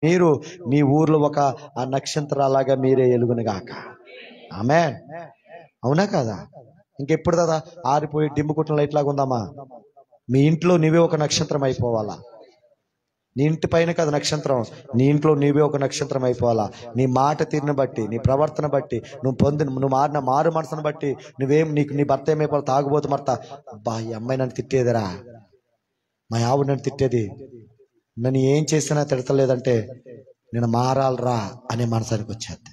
మీరు మీ ఊర్లో ఒక ఆ నక్షత్రాలాగా మీరే ఎలుగునుగాక. ఆమేన్. అవునా కదా? ఇంకెప్పుడు కదా ఆరిపోయి డిమ్ము కుట్టిన లైట్ లాగా ఉందామా? మీ ఇంట్లో నీవే ఒక నక్షత్రం అయిపోవాలా. నీ ఇంటి పైన కదా నక్షత్రం, నీ ఇంట్లో నీవే ఒక నక్షత్రం అయిపోవాలా. నీ మాట తీరుని బట్టి, నీ ప్రవర్తన బట్టి, నువ్వు మారిన మారు మనసును బట్టి నీకు నీ భర్త ఏమైపోవాలి? తాగుబోతు భర్త. బా, ఈ అమ్మాయి నన్ను తిట్టేదిరా, మా ఆవిడ నన్ను తిట్టేది, నన్ను ఏం చేసినా తిడతలేదంటే నేను మారాలరా అనే మనసానికి వచ్చేది.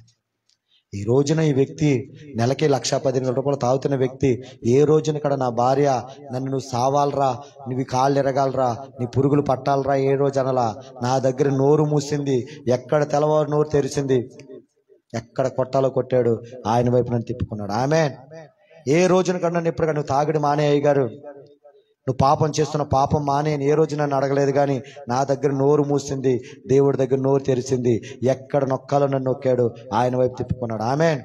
ఈ రోజున ఈ వ్యక్తి నెలకి 1,15,000 తాగుతున్న వ్యక్తి ఏ రోజున ఇక్కడ నా భార్య నన్ను నువ్వు సావాలరా, నువ్వు కాళ్ళు ఎరగాలరా, నీ పురుగులు పట్టాలరా ఏ రోజు అనలా. నా దగ్గర నోరు మూసింది, ఎక్కడ తెల్లవారు నోరు తెరిచింది, ఎక్కడ కొట్టాలో కొట్టాడు, ఆయన వైపు నన్ను తిప్పుకున్నాడు. ఆమేన్. ఏ రోజున కన్నా నన్ను ఇప్పుడు నువ్వు తాగడి మానే అయ్యగారు, నువ్వు పాపం చేస్తున్న పాపం మానే అని ఏ రోజు నన్ను అడగలేదు. కానీ నా దగ్గర నోరు మూసింది, దేవుడి దగ్గర నోరు తెరిచింది, ఎక్కడ నొక్కాలో నన్ను నొక్కాడు, ఆయన వైపు తిప్పుకున్నాడు. ఆమేన్.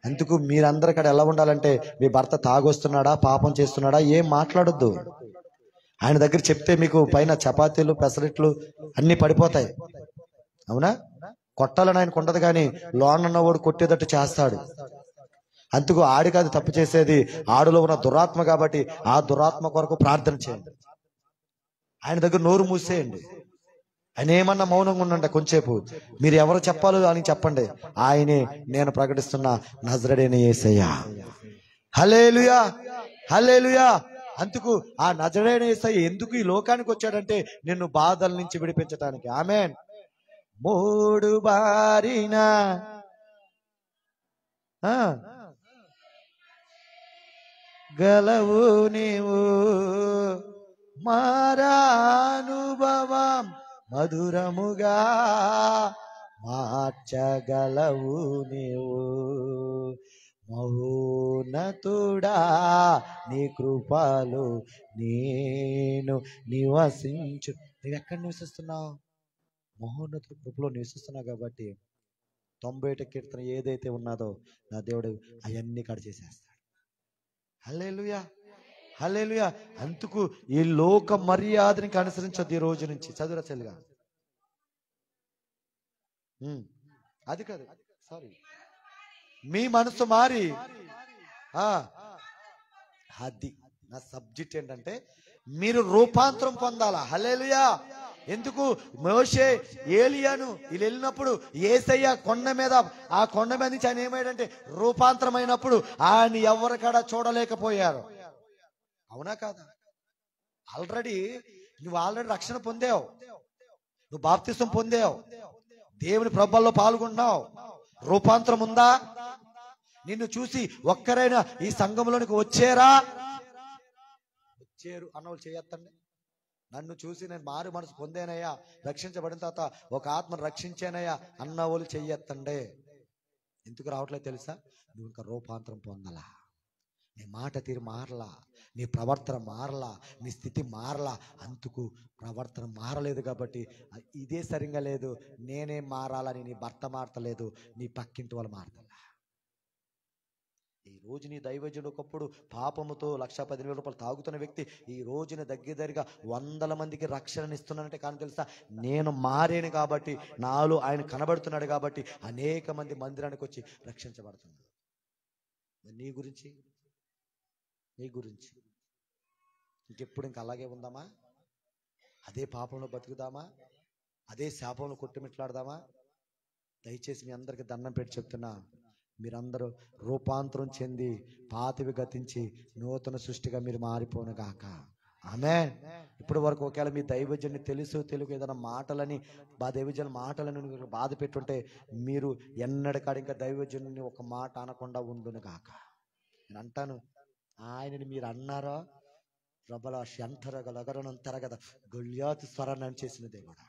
అందుకు మీరందరూ ఇక్కడ ఎలా ఉండాలంటే, మీ భర్త తాగొస్తున్నాడా, పాపం చేస్తున్నాడా, ఏం మాట్లాడొద్దు. ఆయన దగ్గర చెప్తే మీకు పైన చపాతీలు పెసరట్లు అన్ని పడిపోతాయి. అవునా? కొట్టాలని ఆయనకు ఉండదు, కానీ లోన్ ఉన్నవాడు కొట్టేటట్టు చేస్తాడు. అందుకు ఆడికి అది తప్పు చేసేది, ఆడులో ఉన్న దురాత్మ. కాబట్టి ఆ దురాత్మ కొరకు ప్రార్థన చేయండి. ఆయన దగ్గర నోరు మూసేయండి. ఆయన ఏమన్నా మౌనంగా ఉండండి కొంచెంసేపు. మీరు ఎవరు చెప్పాలో అని చెప్పండి. ఆయనే నేను ప్రకటిస్తున్న నజరేయుడైన యేసయ్య. హల్లెలూయా, హల్లెలూయా. అందుకు ఆ నజరేయుడైన యేసయ్య ఎందుకు ఈ లోకానికి వచ్చాడంటే నిన్ను బాధల నుంచి విడిపించడానికి. ఆమేన్. మూడు బారిన గలవు నీవు, మారానుభవం మధురముగా మార్చగలవు నీవు. మౌనతుడా నీ కృపలు నేను నివసించు. నువ్వు ఎక్కడ నివసిస్తున్నావు? మహోన్నతుడి కృపలో నివసిస్తున్నావు. కాబట్టి 91 కీర్తన ఏదైతే ఉన్నదో నా దేవుడు అవన్నీ కడ చేసేస్తాడు. హల్లెలూయా, హల్లెలూయా. అందుకు ఈ లోక మర్యాదని అనుసరించద్దు. ఈ రోజు నుంచి చదువురా చెల్లిగా. అది కాదు, సారీ, మీ మనసు మారి. అది నా సబ్జెక్ట్ ఏంటంటే మీరు రూపాంతరం పొందాలా. హల్లెలూయా. ఎందుకు మోషే ఏలియాను వీళ్ళు వెళ్ళినప్పుడు యేసయ్య కొండ మీద, ఆ కొండ మీద నుంచి ఆయన ఏమయ్యాడంటే రూపాంతరమైనప్పుడు ఆయన ఎవరికడా చూడలేకపోయారు. అవునా కాదా? నువ్వు ఆల్రెడీ రక్షణ పొందావు, నువ్వు బాప్తిసం పొందావు, దేవుని ప్రభువులో పాల్గొన్నావు. రూపాంతరం ఉందా? నిన్ను చూసి ఒక్కరైనా ఈ సంఘంలోనికి వచ్చారా? వచ్చారు అన్నవాళ్ళు చేయొద్దండి. నన్ను చూసి నేను మారు మనసు పొందానయ్యా, రక్షించబడిన తర్వాత ఒక ఆత్మను రక్షించానయ్యా అన్న వాళ్ళు చెయ్యొద్దండి. ఎందుకు రావట్లేదు తెలుసా? నువ్వు ఇంకా రూపాంతరం పొందలా, నీ మాట తీరు మారలా, నీ ప్రవర్తన మారలా, నీ స్థితి మారలా. అందుకు ప్రవర్తన మారలేదు కాబట్టి ఇదే సరిగా లేదు. నేనేం మారాలని నీ భర్త మారతలేదు, నీ పక్కింటి వాళ్ళు మారతలా. ఈ రోజు నీ దైవజనుడు ఒకప్పుడు పాపముతో 1,15,000 తాగుతున్న వ్యక్తి ఈ రోజున దగ్గరగా 100 మందికి రక్షణ ఇస్తున్నానంటే కానీ తెలుసా, నేను మారేను కాబట్టి, నాలో ఆయన కనబడుతున్నాడు కాబట్టి అనేక మంది మందిరానికి వచ్చి రక్షించబడుతున్నారు. నీ గురించి ఇంకెప్పుడు ఇంక అలాగే ఉందామా? అదే పాపంలో బతుకుదామా? అదే శాపంలో కొట్టుమిట్లాడదామా? దయచేసి మీ అందరికి దండం పెట్టి చెప్తున్నా, మీరందరూ రూపాంతరం చెంది పాతవి గతించి నూతన సృష్టిగా మీరు మారిపోనుగాక. ఆమేన్. ఇప్పటి వరకు ఒకవేళ మీ దైవజన్ని తెలుగు ఏదైనా మాటలని దైవజన మాటలను బాధ పెట్టుంటే మీరు ఎన్నడకాడ ఇంకా దైవజన్ని ఒక మాట అనకుండా ఉండునుగాక. నేను అంటాను, ఆయనని మీరు అన్నారా? రబల శంఠర గలగరనంతర కదా గొల్యాతు స్వరాన్ని చేసిన దేవుడా,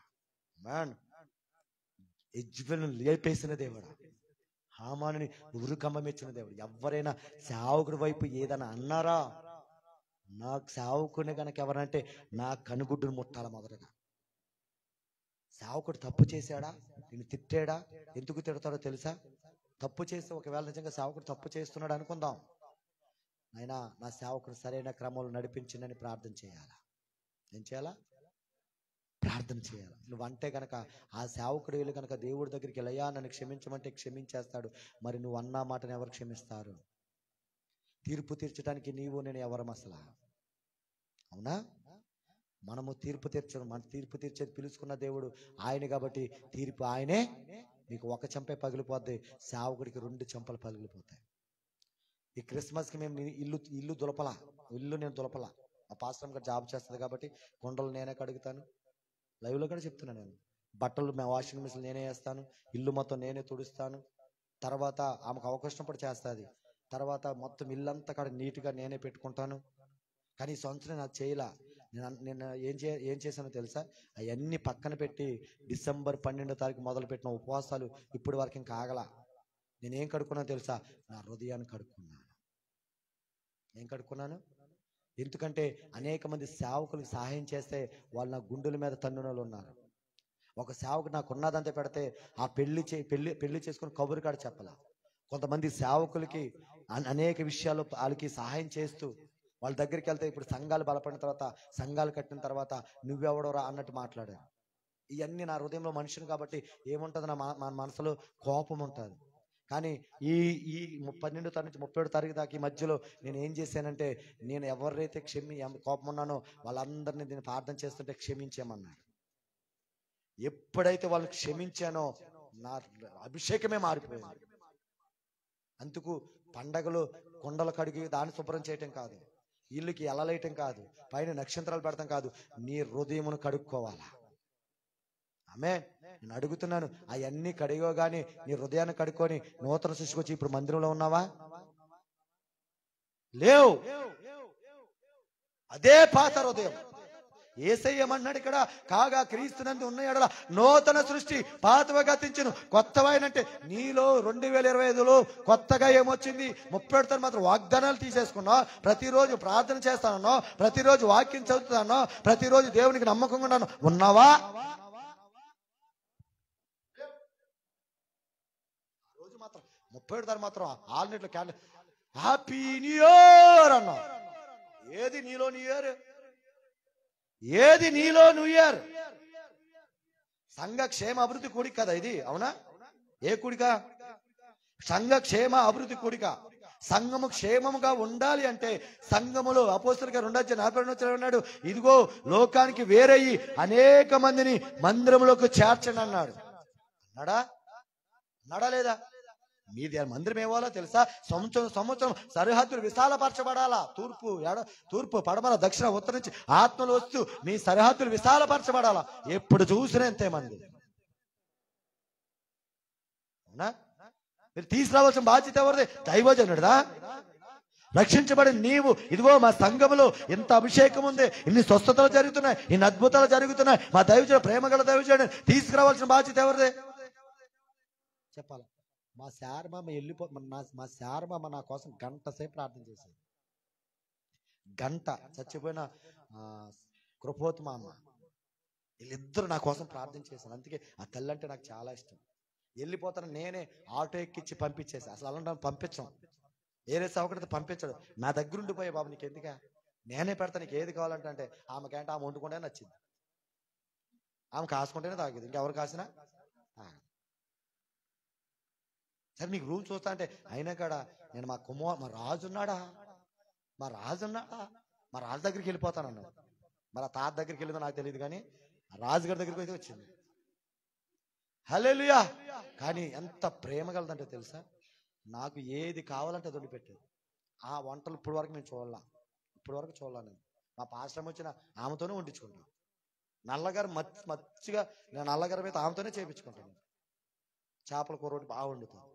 మ్యాన్ యజ్బెలును లేపేసిన దేవుడా, హామానుని ఉరుకమ్మం ఇచ్చిన దేవుడు. ఎవరైనా సేవకుడి వైపు ఏదైనా అన్నారా? నాకు సేవకుని కనుక ఎవరంటే నా కనుగుడ్డును ముట్టాల. మొదటగా సేవకుడు తప్పు చేశాడా, నేను తిట్టాడా? ఎందుకు తిడతాడో తెలుసా? తప్పు చేస్తే ఒకవేళ నిజంగా సేవకుడు తప్పు చేస్తున్నాడు అనుకుందాం, అయినా నా సేవకుడు సరైన క్రమంలో నడిపించిందని ప్రార్థన చేయాలా? ఏం చేయాలా? ప్రార్థన చేయాలి. నువ్వంటే కనుక ఆ సేవకుడు వెళ్ళి కనుక దేవుడి దగ్గరికి వెళ్ళయ్యా నన్ను క్షమించమంటే క్షమించేస్తాడు. మరి నువ్వు అన్న మాటను ఎవరు క్షమిస్తారు? తీర్పు తీర్చడానికి నీవు నేను ఎవరం అసలు? అవునా? మనము తీర్పు తీర్చడం, మన తీర్పు తీర్చేది పిలుచుకున్న దేవుడు ఆయన కాబట్టి తీర్పు ఆయనే. మీకు ఒక చెంపే పగిలిపోద్ది, సేవకుడికి 2 చెంపలు పగిలిపోతాయి. ఈ క్రిస్మస్కి మేము ఇల్లు దులపలా, నేను దులపలా. మా పాస్టర్ గారు జాబ్ చేస్తుంది కాబట్టి కొండలు నేనే కడుగుతాను. లైవ్లో కూడా చెప్తున్నాను నేను. బట్టలు వాషింగ్ మిషన్ నేనే వేస్తాను, ఇల్లు మొత్తం నేనే తుడుస్తాను. తర్వాత ఆమెకు అవకాశం పడి చేస్తుంది. తర్వాత మొత్తం ఇల్లంతా కాడ నీట్గా నేనే పెట్టుకుంటాను. కానీ ఈ సంవత్సరం అది చేయలా. నేను ఏం చేశానో తెలుసా? అవన్నీ పక్కన పెట్టి డిసెంబర్ 12వ తారీఖు మొదలుపెట్టిన ఉపవాసాలు ఇప్పుడు వరకు ఇంకా ఆగలా. నేనేం కడుక్కున్నాను తెలుసా? నా హృదయాన్ని కడుక్కున్నాను. ఏం కడుక్కున్నాను? ఎందుకంటే అనేక మంది సేవకులకు సహాయం చేస్తే వాళ్ళు నా గుండెల మీద తన్నునలు ఉన్నారు. ఒక సేవకుడు నాకు ఉన్నదంతా పెడితే ఆ పెళ్లి చేసుకుని కబురు కాడ చెప్పాల. కొంతమంది సేవకులకి అనేక విషయాలు వాళ్ళకి సహాయం చేస్తూ వాళ్ళ దగ్గరికి వెళ్తే ఇప్పుడు సంఘాలు బలపడిన తర్వాత, సంఘాలు కట్టిన తర్వాత నువ్వెవడోరా అన్నట్టు మాట్లాడారు. ఇవన్నీ నా హృదయంలో మనుషులు కాబట్టి ఏముంటుంది, నా మనసులో కోపం ఉంటుంది. కానీ ఈ 12వ తారీఖు నుంచి 31వ తారీఖు దాకా ఈ మధ్యలో నేను ఏం చేశానంటే, నేను ఎవరైతే కోపం ఉన్నానో వాళ్ళందరినీ నేను ప్రార్థన చేస్తుంటే క్షమించేమన్నాడు. ఎప్పుడైతే వాళ్ళు క్షమించానో నా అభిషేకమే మారిపోయింది. అందుకు పండగలు కొండలు కడిగి దాన్ని శుభ్రం చేయటం కాదు, ఇల్లుకి ఎలలేయటం కాదు, పైన నక్షత్రాలు పెడతాం కాదు, నీ హృదయమును కడుక్కోవాలా. ఆమేన్. నేను అడుగుతున్నాను, అవన్నీ కడిగోగాని నీ హృదయాన్ని కడుక్కొని నూతన సృష్టికి వచ్చి ఇప్పుడు మందిరంలో ఉన్నావా? లేవు. అదే పాత హృదయం. యేసయ్యమన్నాడు ఇక్కడ, కాగా క్రీస్తునందు ఉన్న ఎడల నూతన సృష్టి, పాతవ గతించును కొత్తవైనంటే నీలో 2025లో కొత్తగా ఏమొచ్చింది? 31 మాత్రం వాగ్దానాలు తీసేసుకున్నా, ప్రతిరోజు ప్రార్థన చేస్తానో, ప్రతిరోజు వాక్యం చదువుతానో, ప్రతిరోజు దేవునికి నమ్మకంగా ఉన్నాను. ఉన్నావా? రోజు మాత్రం 31 మాత్రం ఆల్నెట్లో క్యాండిల్ హ్యాపీ న్యూ ఇయర్ అన్నా. ఏది నీలో న్యూ ఇయర్? ఏది నీలో న్యూ ఇయర్? సంఘ క్షేమ అభివృద్ధి కూడిక కదా ఇది, అవునా? ఏ కూడిక? సంఘ క్షేమ అభివృద్ధి కూడిక. సంఘము క్షేమముగా ఉండాలి అంటే సంఘములో అపోస్తలుగా 2:42 ఉన్నాడు, ఇదిగో లోకానికి వేరయ్యి అనేక మందిని మందిరములోకి చేర్చండి అన్నాడు. అన్నాడా లేదా? మీది మందిరం ఏవాలో తెలుసా? సంవత్సరం సరిహద్దులు విశాలపరచబడాలా. తూర్పు పడమర దక్షిణ ఉత్తరం నుంచి ఆత్మలు వస్తూ మీ సరిహద్దులు విశాలపరచబడాలా. ఎప్పుడు చూసినా ఎంతమంది. అవునా? మీరు తీసుకురావాల్సిన బాధ్యత ఎవరిది? దైవజనుడిదా? రక్షించబడి నీవు, ఇదిగో మా సంఘములో ఇంత అభిషేకం ఉంది, ఇన్ని స్వస్థతలు జరుగుతున్నాయి, ఇన్ని అద్భుతాలు జరుగుతున్నాయి, మా దైవజనుడు ప్రేమగల దైవజనుడు, తీసుకురావాల్సిన బాధ్యత ఎవరిది? చెప్పాలి. మా శారమమ్మ మా శారమమ్మ నా కోసం గంట సేపు ప్రార్థన చేసేది. గంట. చచ్చిపోయిన కృపోతమ అమ్మ, వీళ్ళిద్దరు నా కోసం ప్రార్థన చేశారు. అందుకే ఆ తల్లి అంటే నాకు చాలా ఇష్టం. వెళ్ళిపోతాను నేనే ఆటో ఎక్కిచ్చి పంపించేసి, అసలు అలాంటి పంపించాం, వేరే సౌకర్యత పంపించడు. నా దగ్గర ఉండిపోయే బాబు నీకు ఎందుక, నేనే పెడతా, నీకు ఏది కావాలంటే అంటే. ఆమెకేంటే ఆమె వండుకుంటే నచ్చింది, ఆమె కాసుకుంటేనే తాగేది, ఇంకెవరు కాసినా సరే. నీకు రూల్స్ చూస్తా అంటే అయినా కాడ నేను మా రాజు ఉన్నాడా, మా రాజు దగ్గరికి వెళ్ళిపోతాను అన్నాడు. మరి ఆ తాత దగ్గరికి వెళ్ళిందో నాకు తెలియదు, కానీ రాజుగారి దగ్గరికి అయితే వచ్చింది. హల్లెలూయా. కానీ ఎంత ప్రేమ కలదంటే తెలుసా, నాకు ఏది కావాలంటే అది వండిపెట్టేది. ఆ వంటలు ఇప్పుడు వరకు నేను చూడలా. నేను మా పాస్టర్ వచ్చిన ఆమెతోనే వండించుకుంటాను. నల్లగారు మచ్చిగా నేను నల్లగారి మీద ఆమెతోనే చేయించుకుంటాను. చేపల కూర ఒకటి బాగా వండుతాను.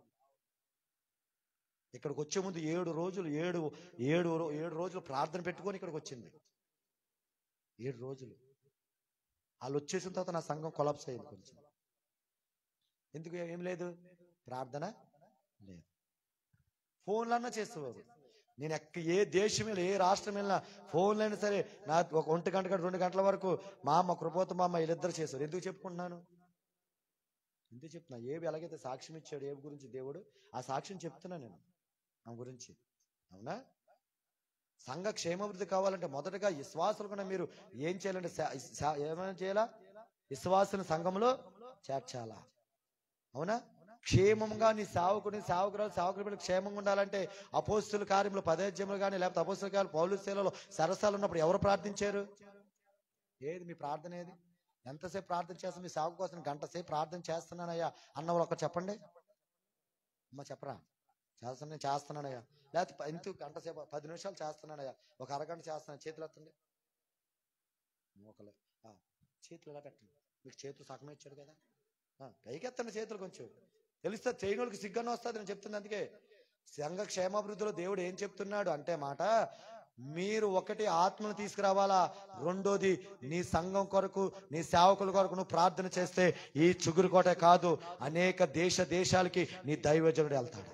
ఇక్కడికి వచ్చే ముందు 7 రోజులు ప్రార్థన పెట్టుకొని ఇక్కడికి వచ్చింది. 7 రోజులు. వాళ్ళు వచ్చేసిన తర్వాత నా సంఘం కొలాప్స్ అయింది కొంచెం. ఎందుకు? ఏం లేదు, ప్రార్థన లేదు. ఫోన్లన్నా చేసేవారు. నేను ఏ దేశం వెళ్ళినా, ఏ రాష్ట్రం వెళ్ళినా ఫోన్లు అయినా సరే నా 1 గంట 2 గంటల వరకు మా అమ్మ కృపోతమ అమ్మ వీళ్ళిద్దరు చేశారు. ఎందుకు చెప్పుకుంటున్నాను? ఎందుకు చెప్తున్నా? ఏవి ఎలాగైతే సాక్ష్యం ఇచ్చాడు ఏవి గురించి దేవుడు, ఆ సాక్ష్యం చెప్తున్నా నేను ఆమె గురించి. అవునా? సంఘ క్షేమాభివృద్ధి కావాలంటే మొదటగా విశ్వాసులు కూడా మీరు ఏం చేయాలంటే ఏమైనా చేయాలా? విశ్వాసుని సంఘంలో చేర్చాలా. అవునా? క్షేమంగా నీ సేవకురాలు క్షేమంగా ఉండాలంటే అపోస్తుల కార్యములు 10 అధ్యాయములు కానీ లేకపోతే అపోస్తుల కార్యాలు పౌలు సేవలో సరసాలు ఉన్నప్పుడు ఎవరు ప్రార్థించారు? ఏది మీ ప్రార్థన? ఏది? ఎంతసేపు ప్రార్థన చేస్తాను? మీ సేవ కోసం గంట సేపు ప్రార్థన చేస్తున్నానయ్యా అన్నవాళ్ళు ఒకరు చెప్పండి. అమ్మ చెప్పరా? నేను చేస్తున్నానయ్యా. లేకపోతే ఎందుకు గంట సేపు 10 నిమిషాలు చేస్తున్నానయ్యా, ఒక అరగంట చేస్తున్నాను, చేతులు ఎత్తండి. ఒకళ్ళు చేతులు ఎలా పెట్టండి, మీకు చేతులు సగమే ఇచ్చాడు కదా, పైకి ఎత్తండి చేతులు. కొంచెం తెలుస్తుంది, చేయని వాళ్ళకి సిగ్గన్న వస్తుంది. నేను చెప్తుంది అందుకే. సంఘ క్షేమాభివృద్ధిలో దేవుడు ఏం చెప్తున్నాడు అంటే మాట, మీరు ఒకటి ఆత్మను తీసుకురావాలా, రెండోది నీ సంఘం కొరకు నీ సేవకుల కొరకు నువ్వు ప్రార్థన చేస్తే ఈ చిగురుకోట కాదు, అనేక దేశాలకి నీ దైవజనుడు వెళ్తాడు.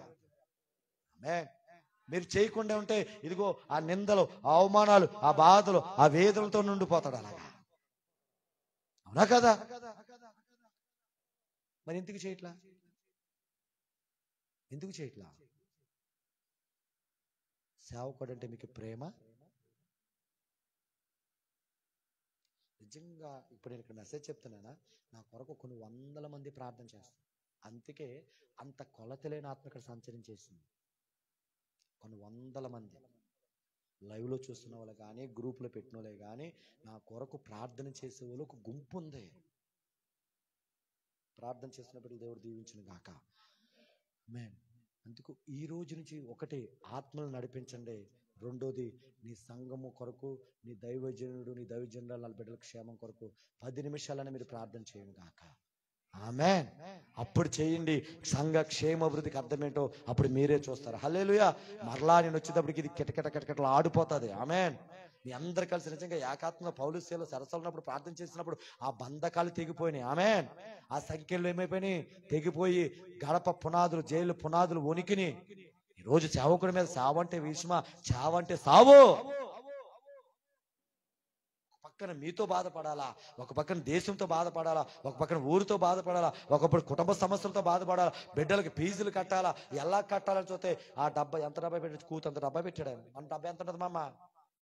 మీరు చేయకుండా ఉంటే ఇదిగో ఆ నిందలు, ఆ అవమానాలు, ఆ బాధలు, ఆ వేదనలతో నుండిపోతాడు. అలాగా అవునా కదా? మరి ఎందుకు చేయట్లా? సేవకుడు అంటే మీకు ప్రేమ నిజంగా. ఇప్పుడు నేను ఇక్కడ మెసేజ్ చెప్తున్నానా, నా కొరకు కొన్ని వందల మంది ప్రార్థన చేస్తాను. అందుకే అంత కొలతలేని ఆత్మ ఇక్కడ సంచరించేసింది. కొన్ని వందల మంది లైవ్లో చూస్తున్న వాళ్ళు కానీ, గ్రూప్లో పెట్టిన వాళ్ళే కానీ, నా కొరకు ప్రార్థన చేసే వాళ్ళు ఒక గుంపు ఉంది. ప్రార్థన చేసినప్పుడు దేవుడు దీవించును గాక. ఆమేన్. అందుకు ఈ రోజు నుంచి ఒకటి ఆత్మను నడిపించండి, రెండోది నీ సంఘము కొరకు, నీ దైవజనుడు, నీ దైవజనుల బిడ్డల క్షేమం కొరకు 10 నిమిషాలని మీరు ప్రార్థన చేయండి గాక. ఆమేన్. అప్పుడు చేయండి. సంఘ క్షేమాభివృద్ధికి అర్థమేంటో అప్పుడు మీరే చూస్తారు. హల్లెలూయా. మరలా నేను వచ్చేటప్పటికి ఇది కిటకిటలు ఆడిపోతుంది. ఆమేన్. మీ అందరు కలిసి నిజంగా ఏకాత్మగా పౌలు సేవలో సరసలున్నప్పుడు ప్రార్థన చేసినప్పుడు ఆ బంధకాలు తెగిపోయినాయి. ఆమేన్. ఆ సంఖ్యలు ఏమైపోయినాయి? తెగిపోయి గడప పునాదులు, జైలు పునాదులు వణికిని. ఈరోజు సేవకుడి మీద సావంటే భీష్మ, చావంటే సావు. పక్కన మీతో బాధపడాలా, ఒక పక్కన దేశంతో బాధపడాలా, ఒక పక్కన ఊరితో బాధపడాలా, ఒకప్పుడు కుటుంబ సమస్యలతో బాధపడాలా, బిడ్డలకి ఫీజులు కట్టాలా, ఎలా కట్టాలని చూస్తే ఆ డబ్బా ఎంత డబ్బా పెట్టి కూతంత డబ్బా పెట్టాడు. మన డబ్బా ఎంత ఉంటుంది మామ?